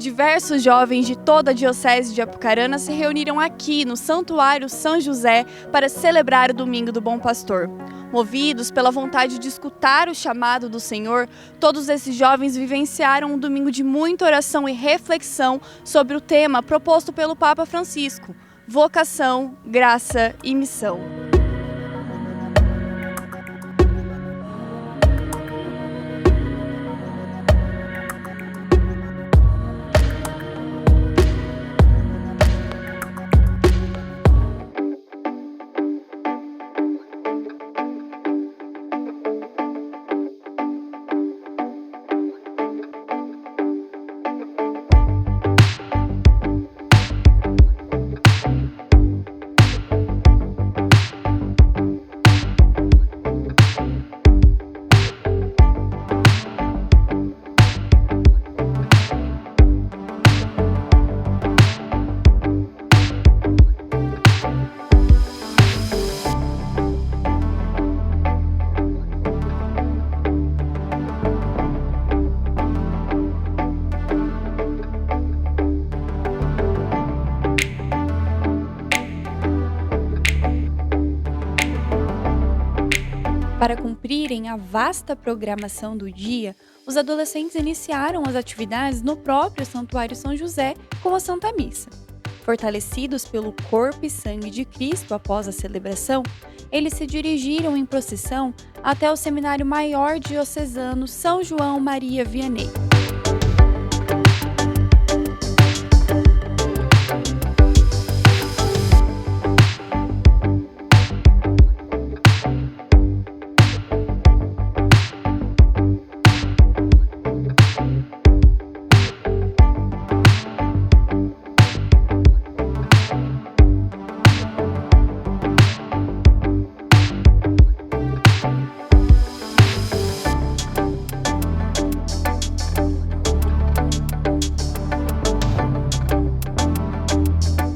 Diversos jovens de toda a Diocese de Apucarana se reuniram aqui no Santuário São José para celebrar o Domingo do Bom Pastor. Movidos pela vontade de escutar o chamado do Senhor, todos esses jovens vivenciaram um domingo de muita oração e reflexão sobre o tema proposto pelo Papa Francisco: vocação, graça e missão. Para cumprirem a vasta programação do dia, os adolescentes iniciaram as atividades no próprio Santuário São José com a Santa Missa. Fortalecidos pelo corpo e sangue de Cristo após a celebração, eles se dirigiram em procissão até o Seminário Maior Diocesano São João Maria Vianney.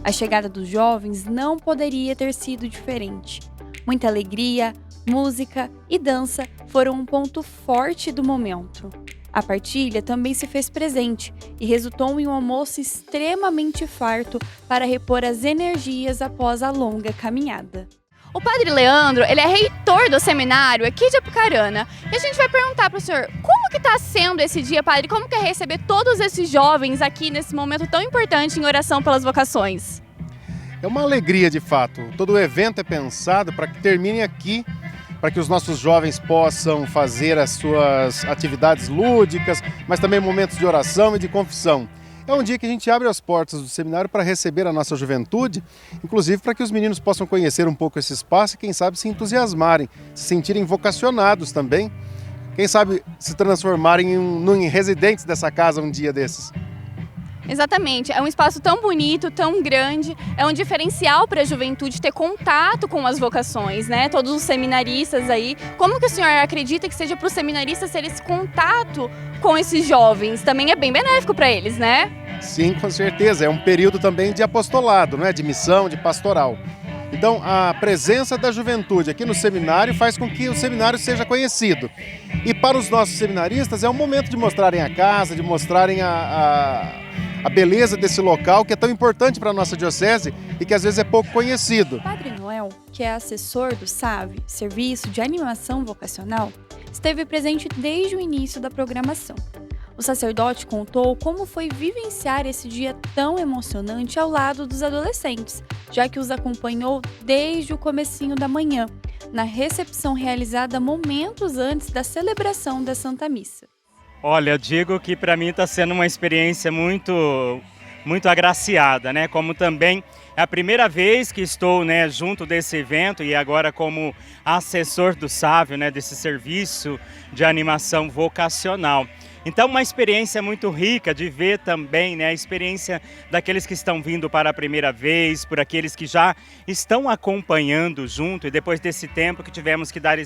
A chegada dos jovens não poderia ter sido diferente. Muita alegria, música e dança foram um ponto forte do momento. A partilha também se fez presente e resultou em um almoço extremamente farto para repor as energias após a longa caminhada. O Padre Leandro, ele é reitor do seminário aqui de Apucarana. E a gente vai perguntar para o senhor, como que está sendo esse dia, Padre? Como que é receber todos esses jovens aqui nesse momento tão importante em oração pelas vocações? É uma alegria, de fato. Todo o evento é pensado para que termine aqui, para que os nossos jovens possam fazer as suas atividades lúdicas, mas também momentos de oração e de confissão. É um dia que a gente abre as portas do seminário para receber a nossa juventude, inclusive para que os meninos possam conhecer um pouco esse espaço e, quem sabe, se entusiasmarem, se sentirem vocacionados também, quem sabe se transformarem em residentes dessa casa um dia desses. Exatamente, é um espaço tão bonito, tão grande, é um diferencial para a juventude ter contato com as vocações, né? Todos os seminaristas aí. Como que o senhor acredita que seja para os seminaristas ter esse contato com esses jovens? Também é bem benéfico para eles, né? Sim, com certeza. É um período também de apostolado, né? De missão, de pastoral. Então, a presença da juventude aqui no seminário faz com que o seminário seja conhecido. E para os nossos seminaristas é um momento de mostrarem a casa, de mostrarem a beleza desse local, que é tão importante para a nossa diocese e que às vezes é pouco conhecido. O Padre Noel, que é assessor do SAV, Serviço de Animação Vocacional, esteve presente desde o início da programação. O sacerdote contou como foi vivenciar esse dia tão emocionante ao lado dos adolescentes, já que os acompanhou desde o comecinho da manhã, na recepção realizada momentos antes da celebração da Santa Missa. Olha, eu digo que para mim está sendo uma experiência muito agraciada, né? Como também é a primeira vez que estou, né, junto desse evento e agora como assessor do SAV, né, desse serviço de animação vocacional. Então, uma experiência muito rica de ver também, né, a experiência daqueles que estão vindo para a primeira vez, por aqueles que já estão acompanhando junto e depois desse tempo que tivemos que dar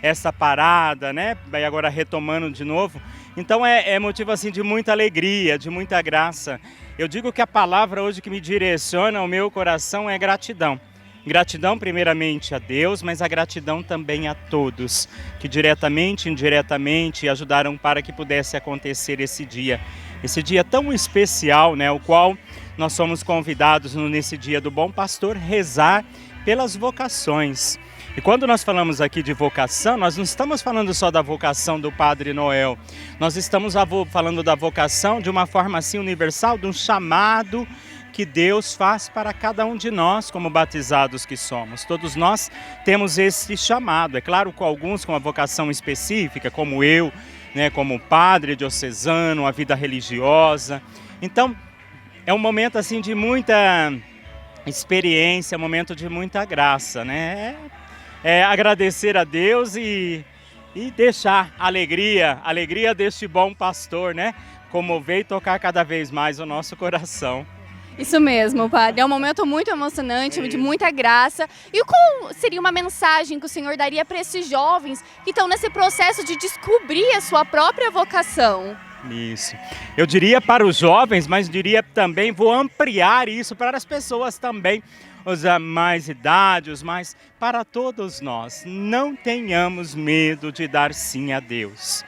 essa parada, né, e agora retomando de novo. Então, é motivo assim de muita alegria, de muita graça. Eu digo que a palavra hoje que me direciona ao meu coração é gratidão. Gratidão primeiramente a Deus, mas a gratidão também a todos que diretamente e indiretamente ajudaram para que pudesse acontecer esse dia. esse dia tão especial, né, o qual nós somos convidados nesse dia do Bom Pastor rezar pelas vocações. E quando nós falamos aqui de vocação, nós não estamos falando só da vocação do Padre Noel, nós estamos falando da vocação de uma forma assim universal, de um chamado que Deus faz para cada um de nós como batizados que somos. Todos nós temos esse chamado, é claro, com alguns com uma vocação específica, como eu, né, como padre diocesano, a vida religiosa. Então, é um momento assim de muita experiência, um momento de muita graça, né? É agradecer a Deus e deixar a alegria deste bom pastor, né? Comover e tocar cada vez mais o nosso coração. Isso mesmo, padre. É um momento muito emocionante, de muita graça. E qual seria uma mensagem que o senhor daria para esses jovens que estão nesse processo de descobrir a sua própria vocação? Isso. Eu diria para os jovens, mas diria também, vou ampliar isso para as pessoas também, os mais idade, os mais... Para todos nós, não tenhamos medo de dar sim a Deus.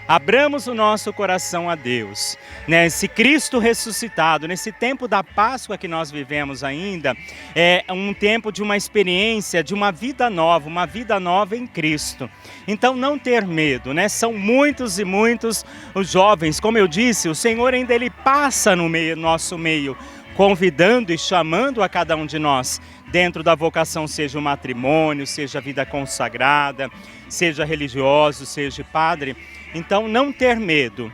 Abramos o nosso coração a Deus, né? Esse Cristo ressuscitado, nesse tempo da Páscoa que nós vivemos ainda, é um tempo de uma experiência, de uma vida nova em Cristo. Então não ter medo, né? São muitos e muitos os jovens, como eu disse, o Senhor ainda Ele passa no nosso meio, convidando e chamando a cada um de nós, dentro da vocação, seja o matrimônio, seja a vida consagrada, seja religioso, seja padre. Então não ter medo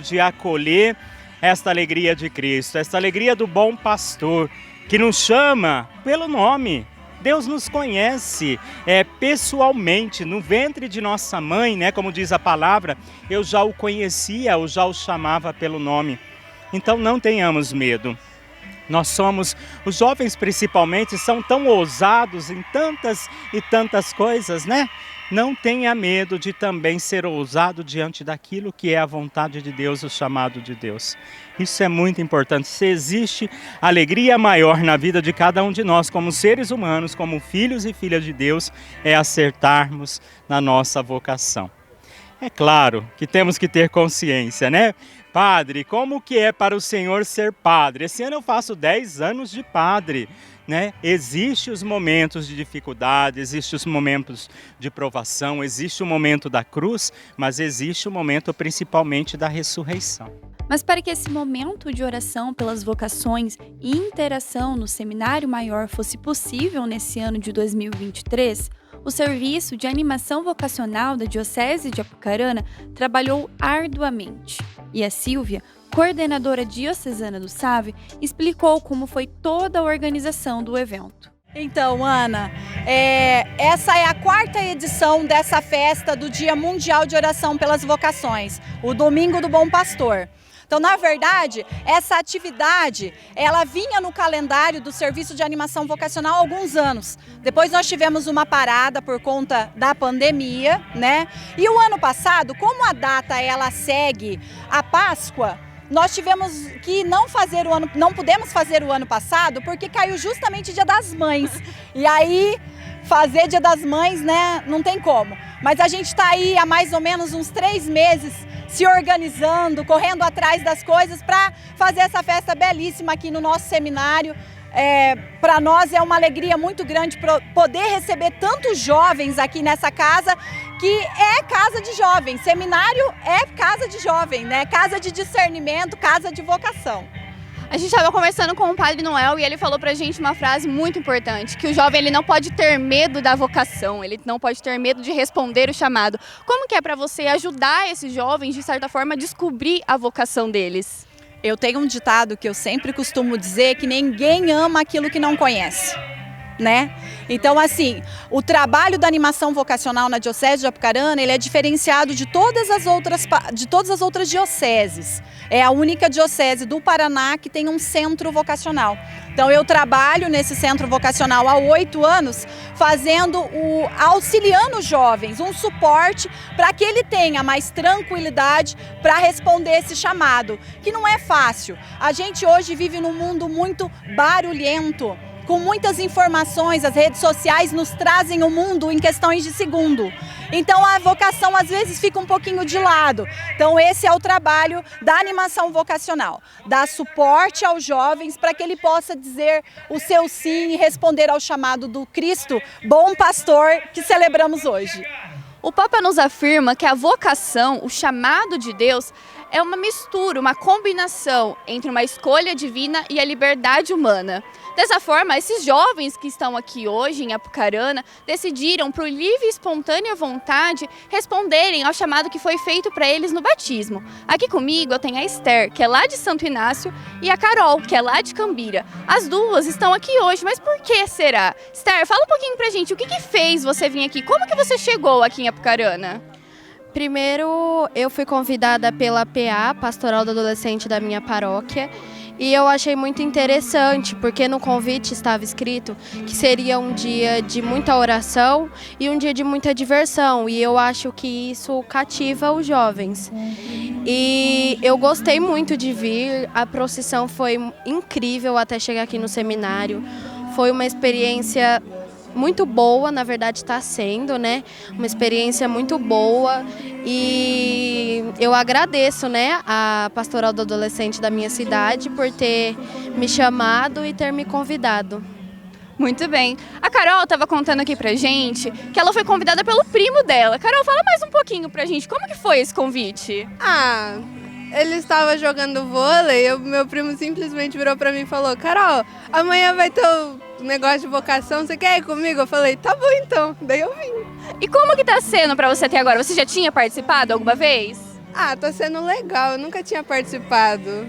de acolher esta alegria de Cristo, esta alegria do bom pastor, que nos chama pelo nome. Deus nos conhece pessoalmente, no ventre de nossa mãe, né, como diz a palavra, eu já o conhecia, eu já o chamava pelo nome. Então não tenhamos medo. Nós somos, os jovens principalmente, são tão ousados em tantas e tantas coisas, né? Não tenha medo de também ser ousado diante daquilo que é a vontade de Deus, o chamado de Deus. Isso é muito importante. Se existe alegria maior na vida de cada um de nós, como seres humanos, como filhos e filhas de Deus, é acertarmos na nossa vocação. É claro que temos que ter consciência, né? Padre, como que é para o senhor ser padre? Esse ano eu faço 10 anos de padre, né? Existem os momentos de dificuldade, existem os momentos de provação, existe o momento da cruz, mas existe o momento principalmente da ressurreição. Mas para que esse momento de oração pelas vocações e interação no Seminário Maior fosse possível nesse ano de 2023, o Serviço de Animação Vocacional da Diocese de Apucarana trabalhou arduamente. E a Silvia, coordenadora diocesana do SAVE, explicou como foi toda a organização do evento. Então, Ana, essa é a 4ª edição dessa festa do Dia Mundial de Oração pelas Vocações, o Domingo do Bom Pastor. Então, na verdade, essa atividade, ela vinha no calendário do Serviço de Animação Vocacional há alguns anos. Depois nós tivemos uma parada por conta da pandemia, né? E o ano passado, como a data ela segue a Páscoa, nós tivemos que não pudemos fazer o ano passado porque caiu justamente Dia das Mães. E aí, fazer Dia das Mães, né, não tem como. Mas a gente está aí há mais ou menos uns 3 meses se organizando, correndo atrás das coisas para fazer essa festa belíssima aqui no nosso seminário. Para nós é uma alegria muito grande poder receber tantos jovens aqui nessa casa, que é casa de jovem. Seminário é casa de jovem, né? Casa de discernimento, casa de vocação. A gente estava conversando com o Padre Noel e ele falou pra gente uma frase muito importante, que o jovem ele não pode ter medo da vocação, ele não pode ter medo de responder o chamado. Como que é para você ajudar esses jovens, de certa forma, a descobrir a vocação deles? Eu tenho um ditado que eu sempre costumo dizer, que ninguém ama aquilo que não conhece, né? Então, assim, o trabalho da animação vocacional na Diocese de Apucarana, ele é diferenciado de todas as outras dioceses. É a única diocese do Paraná que tem um centro vocacional. Então, eu trabalho nesse centro vocacional há 8 anos, auxiliando os jovens, um suporte para que ele tenha mais tranquilidade para responder esse chamado, que não é fácil. A gente hoje vive num mundo muito barulhento, com muitas informações, as redes sociais nos trazem o mundo em questões de segundo. Então a vocação às vezes fica um pouquinho de lado. Então esse é o trabalho da animação vocacional, dar suporte aos jovens para que ele possa dizer o seu sim e responder ao chamado do Cristo, bom pastor, que celebramos hoje. O Papa nos afirma que a vocação, o chamado de Deus, é uma mistura, uma combinação entre uma escolha divina e a liberdade humana. Dessa forma, esses jovens que estão aqui hoje em Apucarana decidiram, por livre e espontânea vontade, responderem ao chamado que foi feito para eles no batismo. Aqui comigo eu tenho a Esther, que é lá de Santo Inácio, e a Carol, que é lá de Cambira. As duas estão aqui hoje, mas por que será? Esther, fala um pouquinho pra gente, o que fez você vir aqui? Como que você chegou aqui em Apucarana? Primeiro, eu fui convidada pela PA, Pastoral do Adolescente da minha paróquia, e eu achei muito interessante, porque no convite estava escrito que seria um dia de muita oração e um dia de muita diversão, e eu acho que isso cativa os jovens. E eu gostei muito de vir, a procissão foi incrível até chegar aqui no seminário, foi uma experiência muito boa, na verdade está sendo, né? Uma experiência muito boa e eu agradeço, né, a Pastoral do Adolescente da minha cidade por ter me chamado e ter me convidado. Muito bem. A Carol estava contando aqui pra gente que ela foi convidada pelo primo dela. Carol, fala mais um pouquinho pra gente, como que foi esse convite? Ele estava jogando vôlei e meu primo simplesmente virou pra mim e falou: Carol, amanhã vai ter o negócio de vocação, você quer ir comigo? Eu falei, tá bom então, daí eu vim. E como que tá sendo pra você até agora? Você já tinha participado alguma vez? Tá sendo legal, eu nunca tinha participado.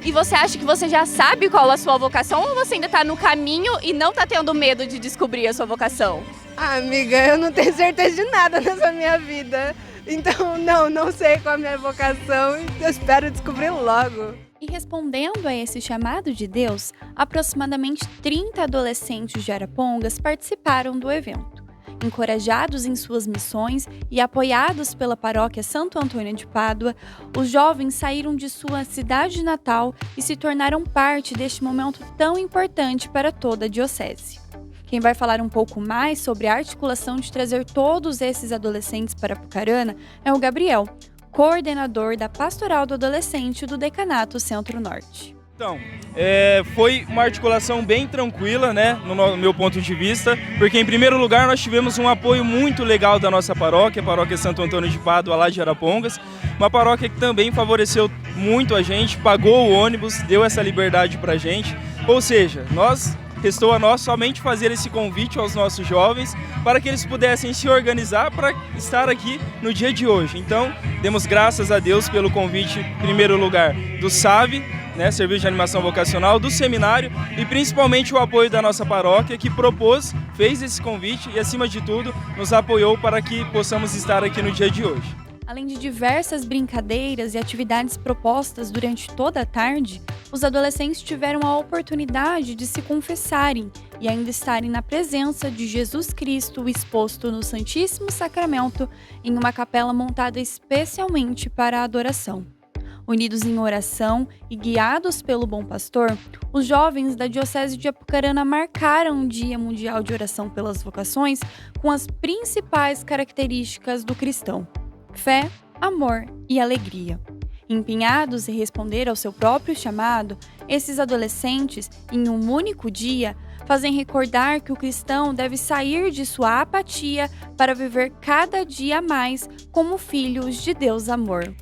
E você acha que você já sabe qual a sua vocação ou você ainda tá no caminho e não tá tendo medo de descobrir a sua vocação? Amiga, eu não tenho certeza de nada nessa minha vida. Então, não sei qual é a minha vocação e eu espero descobrir logo. E respondendo a esse chamado de Deus, aproximadamente 30 adolescentes de Arapongas participaram do evento. Encorajados em suas missões e apoiados pela paróquia Santo Antônio de Pádua, os jovens saíram de sua cidade natal e se tornaram parte deste momento tão importante para toda a diocese. Quem vai falar um pouco mais sobre a articulação de trazer todos esses adolescentes para Apucarana é o Gabriel, coordenador da Pastoral do Adolescente do Decanato Centro-Norte. Então, foi uma articulação bem tranquila, né, no meu ponto de vista, porque em primeiro lugar nós tivemos um apoio muito legal da nossa paróquia, a paróquia Santo Antônio de Pádua, lá de Arapongas, uma paróquia que também favoreceu muito a gente, pagou o ônibus, deu essa liberdade pra gente, ou seja, restou a nós somente fazer esse convite aos nossos jovens para que eles pudessem se organizar para estar aqui no dia de hoje. Então, demos graças a Deus pelo convite, em primeiro lugar, do SAV, né, Serviço de Animação Vocacional, do seminário e principalmente o apoio da nossa paróquia que fez esse convite e, acima de tudo, nos apoiou para que possamos estar aqui no dia de hoje. Além de diversas brincadeiras e atividades propostas durante toda a tarde, os adolescentes tiveram a oportunidade de se confessarem e ainda estarem na presença de Jesus Cristo exposto no Santíssimo Sacramento em uma capela montada especialmente para a adoração. Unidos em oração e guiados pelo Bom Pastor, os jovens da Diocese de Apucarana marcaram o Dia Mundial de Oração pelas Vocações com as principais características do cristão: fé, amor e alegria. Empenhados em responder ao seu próprio chamado, esses adolescentes, em um único dia, fazem recordar que o cristão deve sair de sua apatia para viver cada dia mais como filhos de Deus Amor.